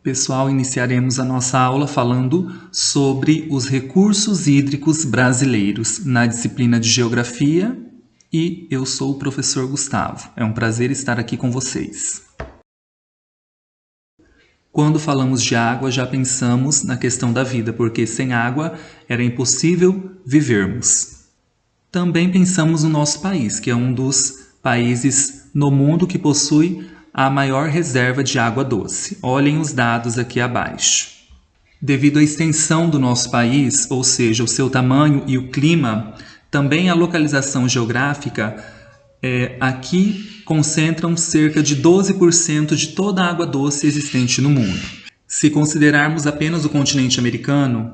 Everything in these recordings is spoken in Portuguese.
Pessoal, iniciaremos a nossa aula falando sobre os recursos hídricos brasileiros na disciplina de Geografia e eu sou o professor Gustavo. É um prazer estar aqui com vocês. Quando falamos de água, já pensamos na questão da vida, porque sem água era impossível vivermos. Também pensamos no nosso país, que é um dos países no mundo que possui a maior reserva de água doce. Olhem os dados aqui abaixo. Devido à extensão do nosso país, ou seja, o seu tamanho e o clima, também a localização geográfica, aqui concentram cerca de 12% de toda a água doce existente no mundo. Se considerarmos apenas o continente americano,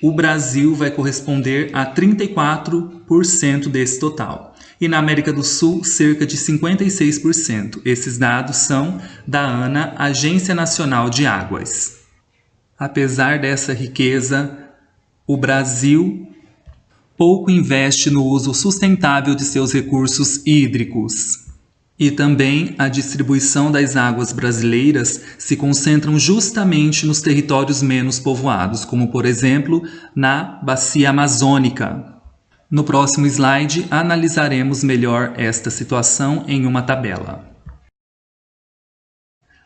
o Brasil vai corresponder a 34% desse total. E na América do Sul, cerca de 56%. Esses dados são da ANA, Agência Nacional de Águas. Apesar dessa riqueza, o Brasil pouco investe no uso sustentável de seus recursos hídricos. E também a distribuição das águas brasileiras se concentram justamente nos territórios menos povoados, como por exemplo na Bacia Amazônica. No próximo slide, analisaremos melhor esta situação em uma tabela.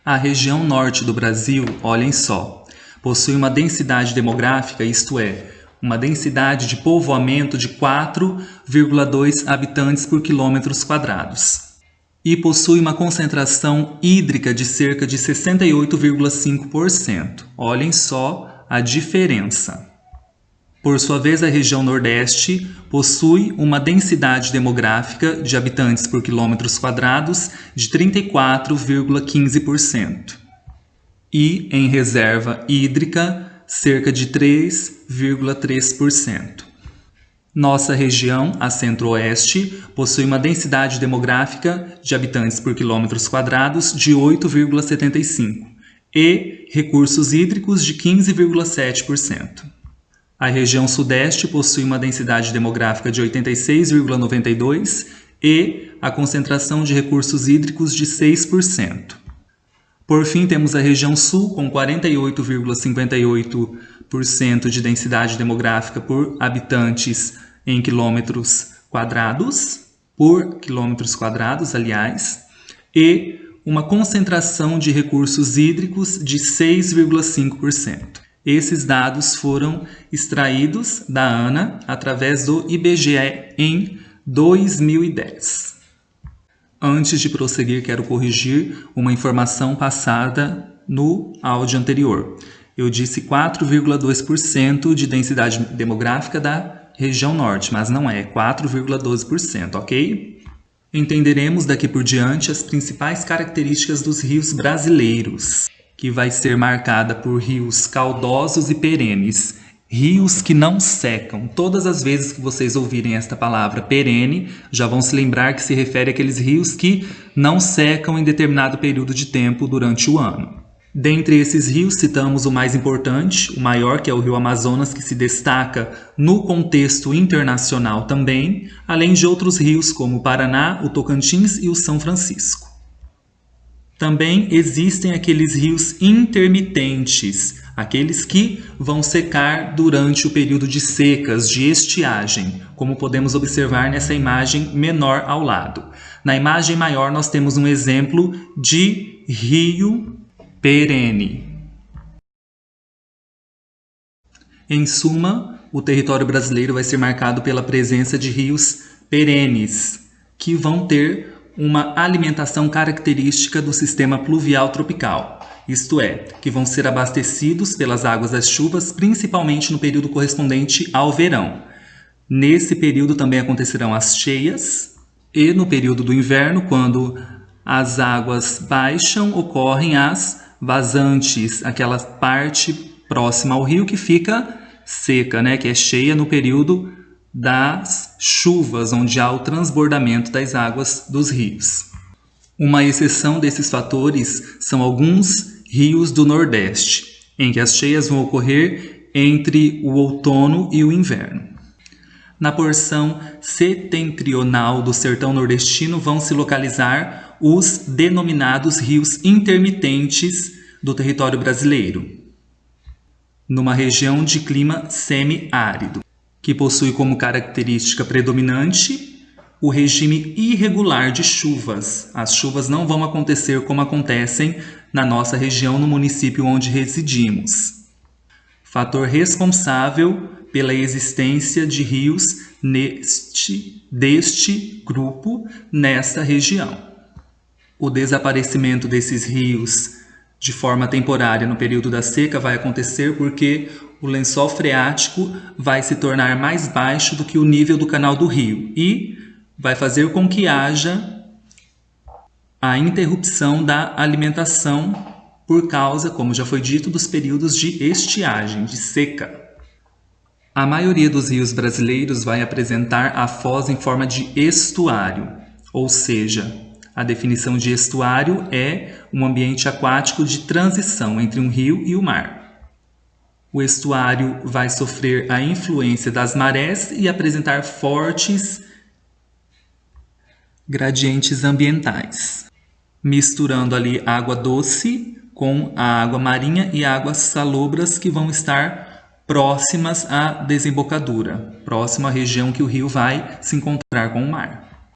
A região norte do Brasil, olhem só, possui uma densidade demográfica, isto é, uma densidade de povoamento de 4,2 habitantes por quilômetros quadrados. E possui uma concentração hídrica de cerca de 68,5%. Olhem só a diferença. Por sua vez, a região Nordeste possui uma densidade demográfica de habitantes por quilômetros quadrados de 34,15%. E, em reserva hídrica, cerca de 3,3%. Nossa região, a Centro-Oeste, possui uma densidade demográfica de habitantes por quilômetros quadrados de 8,75% e recursos hídricos de 15,7%. A região Sudeste possui uma densidade demográfica de 86,92% e a concentração de recursos hídricos de 6%. Por fim, temos a região Sul, com 48,58% de densidade demográfica por habitantes em quilômetros quadrados, e uma concentração de recursos hídricos de 6,5%. Esses dados foram extraídos da ANA através do IBGE em 2010. Antes de prosseguir, quero corrigir uma informação passada no áudio anterior. Eu disse 4,2% de densidade demográfica da região norte, mas não é 4,12%, ok? Entenderemos daqui por diante as principais características dos rios brasileiros, que vai ser marcada por rios caudosos e perenes, rios que não secam. Todas as vezes que vocês ouvirem esta palavra perene, já vão se lembrar que se refere àqueles rios que não secam em determinado período de tempo durante o ano. Dentre esses rios, citamos o mais importante, o maior, que é o Rio Amazonas, que se destaca no contexto internacional também, além de outros rios como o Paraná, o Tocantins e o São Francisco. Também existem aqueles rios intermitentes, aqueles que vão secar durante o período de secas, de estiagem, como podemos observar nessa imagem menor ao lado. Na imagem maior nós temos um exemplo de rio perene. Em suma, o território brasileiro vai ser marcado pela presença de rios perenes, que vão ter uma alimentação característica do sistema pluvial tropical, isto é, que vão ser abastecidos pelas águas das chuvas, principalmente no período correspondente ao verão. Nesse período também acontecerão as cheias e no período do inverno, quando as águas baixam, ocorrem as vazantes, aquela parte próxima ao rio que fica seca, que é cheia no período das chuvas, onde há o transbordamento das águas dos rios. Uma exceção desses fatores são alguns rios do Nordeste, em que as cheias vão ocorrer entre o outono e o inverno. Na porção setentrional do sertão nordestino vão se localizar os denominados rios intermitentes, do território brasileiro, numa região de clima semiárido, que possui como característica predominante o regime irregular de chuvas. As chuvas não vão acontecer como acontecem na nossa região, no município onde residimos. Fator responsável pela existência de rios deste grupo nesta região. O desaparecimento desses rios de forma temporária no período da seca vai acontecer porque o lençol freático vai se tornar mais baixo do que o nível do canal do rio e vai fazer com que haja a interrupção da alimentação por causa, como já foi dito, dos períodos de estiagem, de seca. A maioria dos rios brasileiros vai apresentar a foz em forma de estuário, ou seja, a definição de estuário é um ambiente aquático de transição entre um rio e o mar. O estuário vai sofrer a influência das marés e apresentar fortes gradientes ambientais, misturando ali água doce com a água marinha e águas salobras que vão estar próximas à desembocadura, próximo à região que o rio vai se encontrar com o mar.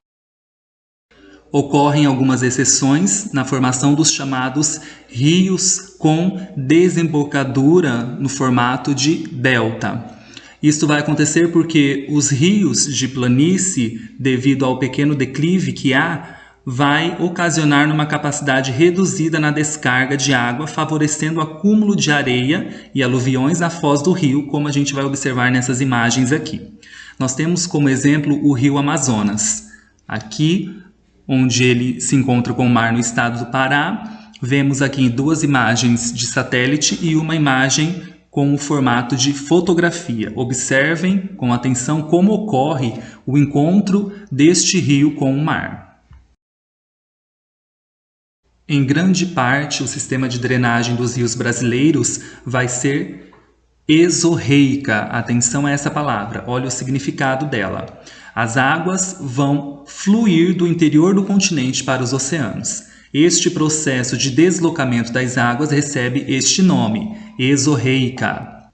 Ocorrem algumas exceções na formação dos chamados rios com desembocadura no formato de delta. Isso vai acontecer porque os rios de planície, devido ao pequeno declive que há, vai ocasionar uma capacidade reduzida na descarga de água, favorecendo o acúmulo de areia e aluviões na foz do rio, como a gente vai observar nessas imagens aqui. Nós temos como exemplo o rio Amazonas. Aqui, onde ele se encontra com o mar no estado do Pará, vemos aqui duas imagens de satélite e uma imagem com o formato de fotografia. Observem com atenção como ocorre o encontro deste rio com o mar. Em grande parte, o sistema de drenagem dos rios brasileiros vai ser exorreica. Atenção a essa palavra, olha o significado dela. As águas vão fluir do interior do continente para os oceanos. Este processo de deslocamento das águas recebe este nome, exorreica.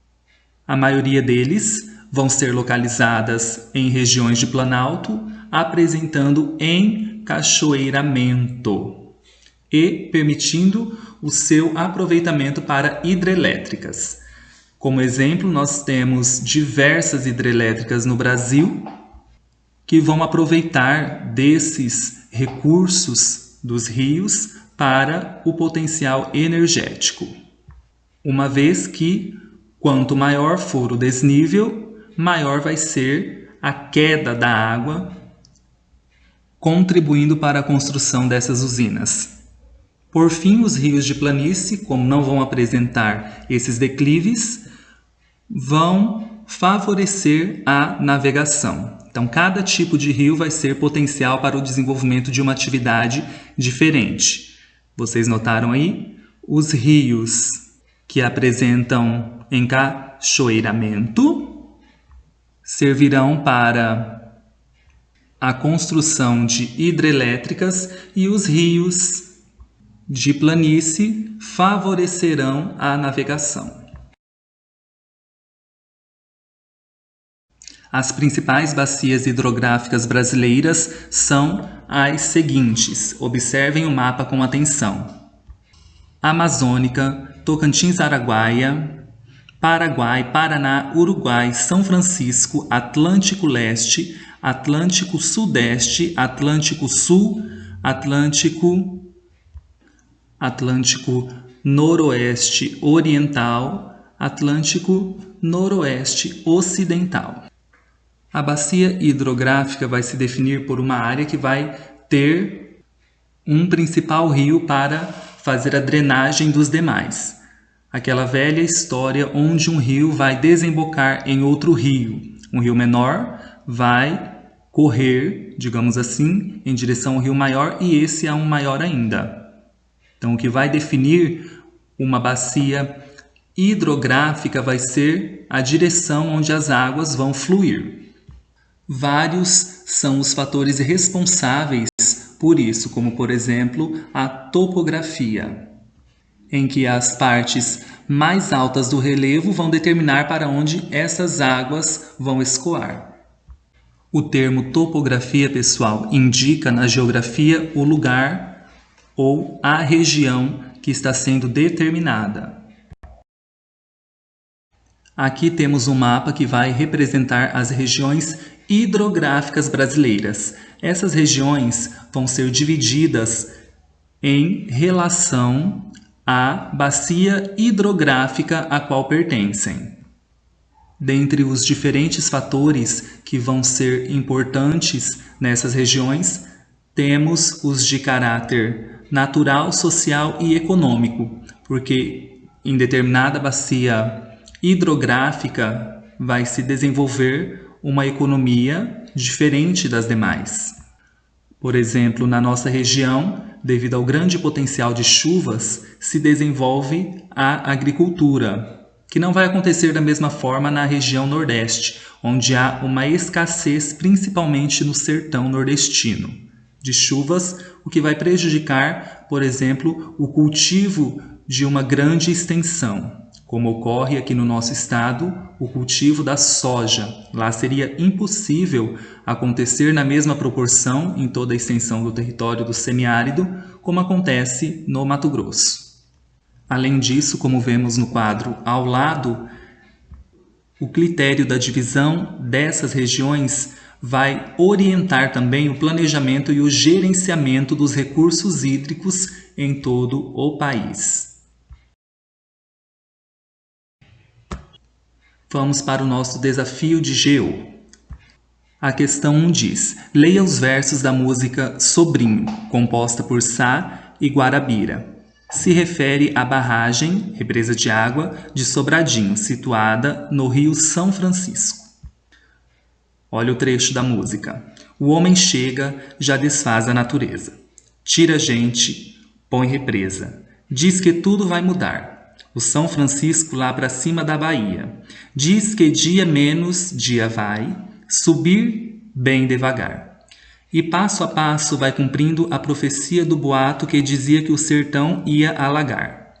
A maioria deles vão ser localizadas em regiões de planalto, apresentando encachoeiramento e permitindo o seu aproveitamento para hidrelétricas. Como exemplo, nós temos diversas hidrelétricas no Brasil que vão aproveitar desses recursos dos rios para o potencial energético. Uma vez que, quanto maior for o desnível, maior vai ser a queda da água, contribuindo para a construção dessas usinas. Por fim, os rios de planície, como não vão apresentar esses declives, vão favorecer a navegação. Então, cada tipo de rio vai ser potencial para o desenvolvimento de uma atividade diferente. Vocês notaram aí? Os rios que apresentam encachoeiramento servirão para a construção de hidrelétricas e os rios de planície favorecerão a navegação. As principais bacias hidrográficas brasileiras são as seguintes. Observem o mapa com atenção: Amazônica, Tocantins-Araguaia, Paraguai, Paraná, Uruguai, São Francisco, Atlântico Leste, Atlântico Sudeste, Atlântico Sul, Atlântico Noroeste Oriental, Atlântico Noroeste Ocidental. A bacia hidrográfica vai se definir por uma área que vai ter um principal rio para fazer a drenagem dos demais. Aquela velha história onde um rio vai desembocar em outro rio. Um rio menor vai correr, digamos assim, em direção ao rio maior e esse é um maior ainda. Então, o que vai definir uma bacia hidrográfica vai ser a direção onde as águas vão fluir. Vários são os fatores responsáveis por isso, como, por exemplo, a topografia. em que as partes mais altas do relevo vão determinar para onde essas águas vão escoar. O termo topografia, pessoal, indica na geografia o lugar ou a região que está sendo determinada. Aqui temos um mapa que vai representar as regiões hidrográficas brasileiras. Essas regiões vão ser divididas em relação à bacia hidrográfica a qual pertencem. Dentre os diferentes fatores que vão ser importantes nessas regiões, temos os de caráter natural, social e econômico, porque em determinada bacia hidrográfica vai se desenvolver uma economia diferente das demais. Por exemplo, na nossa região, devido ao grande potencial de chuvas, se desenvolve a agricultura, que não vai acontecer da mesma forma na região Nordeste, onde há uma escassez, principalmente no sertão nordestino, de chuvas, o que vai prejudicar, por exemplo, o cultivo de uma grande extensão, como ocorre aqui no nosso estado, o cultivo da soja. Lá seria impossível acontecer na mesma proporção em toda a extensão do território do semiárido, como acontece no Mato Grosso. Além disso, como vemos no quadro ao lado, o critério da divisão dessas regiões vai orientar também o planejamento e o gerenciamento dos recursos hídricos em todo o país. Vamos para o nosso desafio de Geo. A questão 1 diz: leia os versos da música Sobrinho, composta por Sá e Guarabira. Se refere à barragem, represa de água, de Sobradinho, situada no Rio São Francisco. Olha o trecho da música. O homem chega, já desfaz a natureza. Tira gente, põe represa. Diz que tudo vai mudar. O São Francisco lá para cima da Bahia. Diz que dia menos dia vai subir bem devagar. E passo a passo vai cumprindo a profecia do boato que dizia que o sertão ia alagar.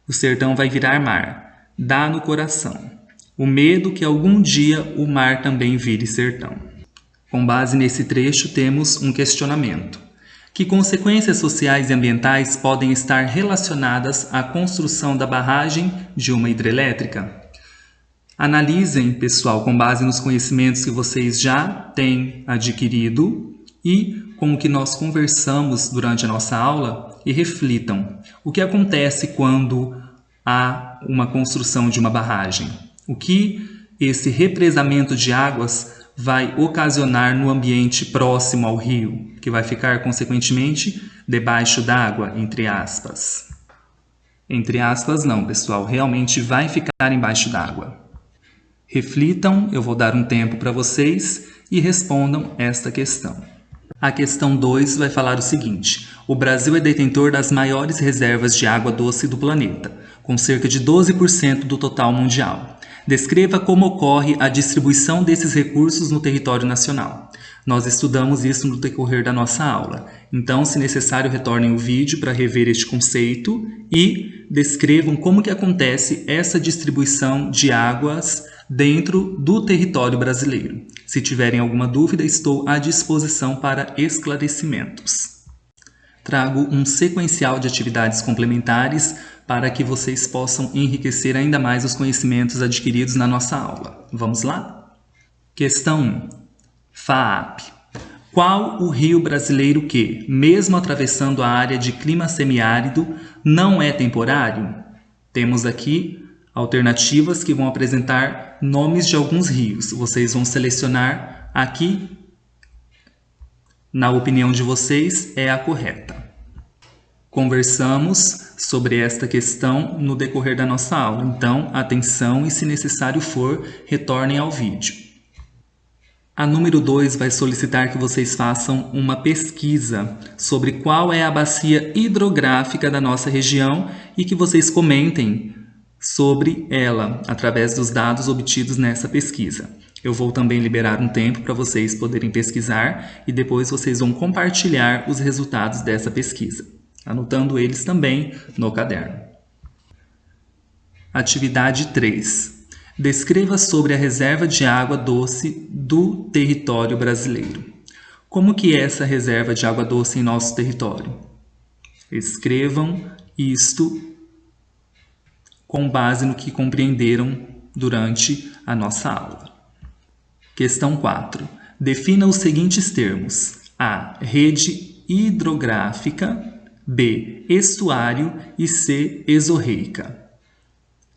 O sertão vai virar mar, dá no coração. O medo que algum dia o mar também vire sertão. Com base nesse trecho temos um questionamento. Que consequências sociais e ambientais podem estar relacionadas à construção da barragem de uma hidrelétrica? Analisem, pessoal, com base nos conhecimentos que vocês já têm adquirido e com o que nós conversamos durante a nossa aula e reflitam. O que acontece quando há uma construção de uma barragem? O que esse represamento de águas vai ocasionar no ambiente próximo ao rio, que vai ficar, consequentemente, debaixo d'água, entre aspas. Entre aspas não, pessoal, realmente vai ficar embaixo d'água. Reflitam, eu vou dar um tempo para vocês e respondam esta questão. A questão 2 vai falar o seguinte: o Brasil é detentor das maiores reservas de água doce do planeta, com cerca de 12% do total mundial. Descreva como ocorre a distribuição desses recursos no território nacional. Nós estudamos isso no decorrer da nossa aula. Então, se necessário, retornem o vídeo para rever este conceito e descrevam como que acontece essa distribuição de águas dentro do território brasileiro. Se tiverem alguma dúvida, estou à disposição para esclarecimentos. Trago um sequencial de atividades complementares para que vocês possam enriquecer ainda mais os conhecimentos adquiridos na nossa aula. Vamos lá? Questão 1. FAAP. Qual o rio brasileiro que, mesmo atravessando a área de clima semiárido, não é temporário? Temos aqui alternativas que vão apresentar nomes de alguns rios. Vocês vão selecionar aqui, na opinião de vocês, é a correta. Conversamos sobre esta questão no decorrer da nossa aula, então atenção e, se necessário for, retornem ao vídeo. A número 2 vai solicitar que vocês façam uma pesquisa sobre qual é a bacia hidrográfica da nossa região e que vocês comentem sobre ela através dos dados obtidos nessa pesquisa. Eu vou também liberar um tempo para vocês poderem pesquisar e depois vocês vão compartilhar os resultados dessa pesquisa, anotando eles também no caderno. Atividade 3. Descreva sobre a reserva de água doce do território brasileiro. Como que é essa reserva de água doce em nosso território? Escrevam isto com base no que compreenderam durante a nossa aula. Questão 4. Defina os seguintes termos. A. Rede hidrográfica. B. Estuário. E C. Exorreica.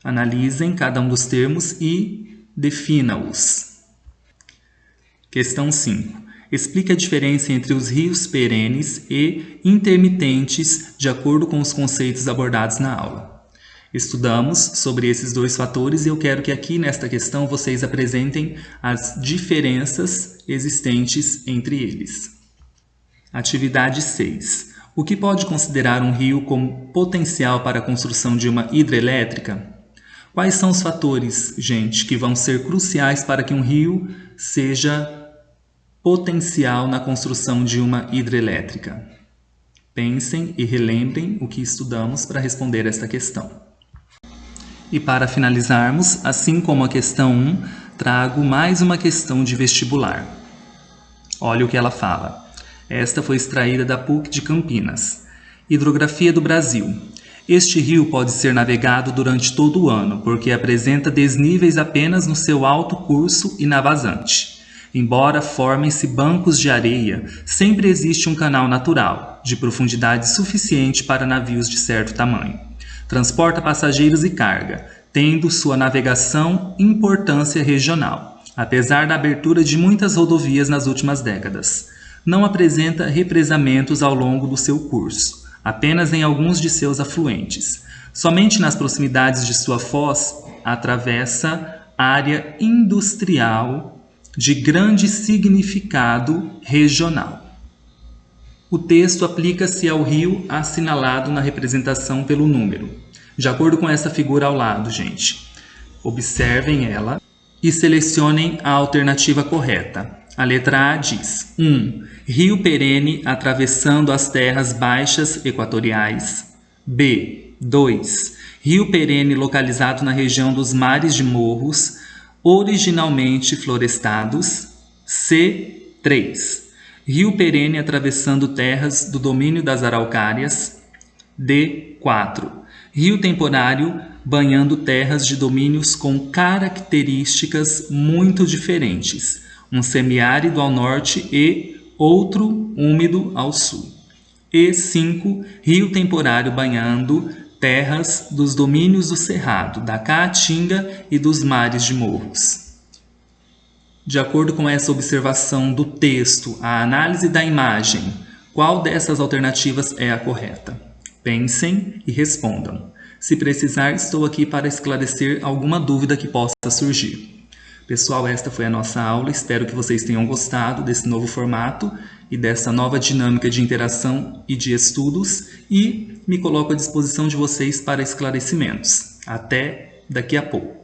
Analisem cada um dos termos e defina-os. Questão 5. Explique a diferença entre os rios perenes e intermitentes de acordo com os conceitos abordados na aula. Estudamos sobre esses dois fatores e eu quero que aqui nesta questão vocês apresentem as diferenças existentes entre eles. Atividade 6. O que pode considerar um rio como potencial para a construção de uma hidrelétrica? Quais são os fatores, gente, que vão ser cruciais para que um rio seja potencial na construção de uma hidrelétrica? Pensem e relembrem o que estudamos para responder esta questão. E para finalizarmos, assim como a questão 1, trago mais uma questão de vestibular. Olha o que ela fala. Esta foi extraída da PUC de Campinas. Hidrografia do Brasil. Este rio pode ser navegado durante todo o ano, porque apresenta desníveis apenas no seu alto curso e na vazante. Embora formem-se bancos de areia, sempre existe um canal natural, de profundidade suficiente para navios de certo tamanho. Transporta passageiros e carga, tendo sua navegação importância regional, apesar da abertura de muitas rodovias nas últimas décadas. Não apresenta represamentos ao longo do seu curso, apenas em alguns de seus afluentes. Somente nas proximidades de sua foz atravessa área industrial de grande significado regional. O texto aplica-se ao rio assinalado na representação pelo número. De acordo com essa figura ao lado, gente, observem ela e selecionem a alternativa correta. A letra A diz: 1. Rio perene atravessando as terras baixas equatoriais. B. 2. Rio perene localizado na região dos mares de morros, originalmente florestados. C. 3. Rio perene atravessando terras do domínio das araucárias. D. 4. Rio temporário banhando terras de domínios com características muito diferentes, um semiárido ao norte e outro úmido ao sul. E 5. Rio temporário banhando terras dos domínios do Cerrado, da Caatinga e dos mares de morros. De acordo com essa observação do texto, a análise da imagem, qual dessas alternativas é a correta? Pensem e respondam. Se precisar, estou aqui para esclarecer alguma dúvida que possa surgir. Pessoal, esta foi a nossa aula. Espero que vocês tenham gostado desse novo formato e dessa nova dinâmica de interação e de estudos e me coloco à disposição de vocês para esclarecimentos. Até daqui a pouco.